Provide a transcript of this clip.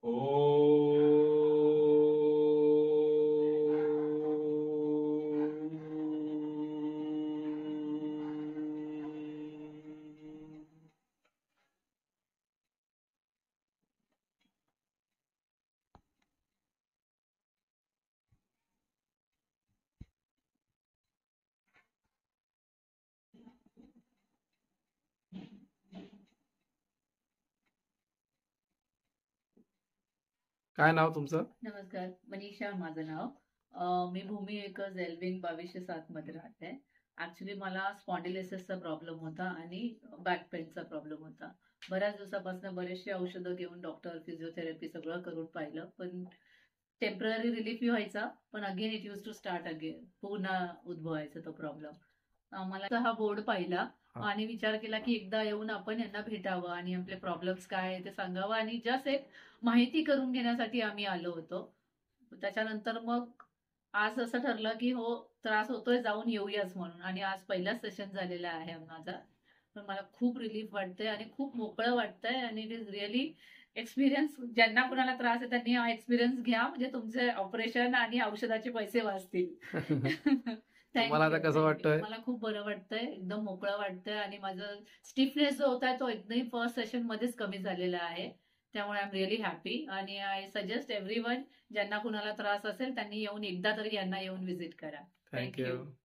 ओ काय नाव तुमचं? नमस्कार, मनीषा माझं नाव. मी भूमी एकच एल्विन 2207 मध्ये राहते. ऍक्च्युली मला स्पॉन्डिलिसिसचा प्रॉब्लेम होता आणि बॅक पेनचा प्रॉब्लेम होता. बऱ्याच दिवसापासून बरेचसे औषधं घेऊन डॉक्टर फिजिओथेरपी सगळं करून पाहिलं, पण टेम्पररी रिलीफ व्हायचा, पण again it used to start again, पुन्हा उद्भवायचा तो प्रॉब्लेम. मला हा बोर्ड पाहिला हा. आणि विचार केला की एकदा येऊन आपण यांना भेटावं आणि आपले प्रॉब्लेम्स काय आहे ते सांगावं आणि जस्ट एक माहिती करून घेण्यासाठी आम्ही आलो होतो. त्याच्यानंतर मग आज असं ठरलं की हो, त्रास होतोय, जाऊन येऊयाच म्हणून, आणि आज पहिलाच सेशन झालेला आहे माझा. पण मला खूप रिलीफ वाटतंय आणि खूप मोकळं वाटतंय आणि इट इज रिअली एक्सपिरियन्स. ज्यांना कुणाला त्रास आहे त्यांनी हा एक्सपिरियन्स घ्या, म्हणजे तुमचे ऑपरेशन आणि औषधाचे पैसे वाचतील. तुम्हाला आता थँक्यू कसं थँक्यू. वाटतंय? मला खूप बरं वाटतंय, एकदम मोकळं वाटतंय आणि माझं स्टिफनेस जो होता तो एकदम फर्स्ट सेशन मध्येच कमी झालेला आहे. त्यामुळे आय एम रिअली हॅपी आणि आय सजेस्ट एव्हरीवन, ज्यांना कुणाला त्रास असेल त्यांनी येऊन एकदा तरी यांना येऊन व्हिजिट करा. थँक्यू. थँक्यू.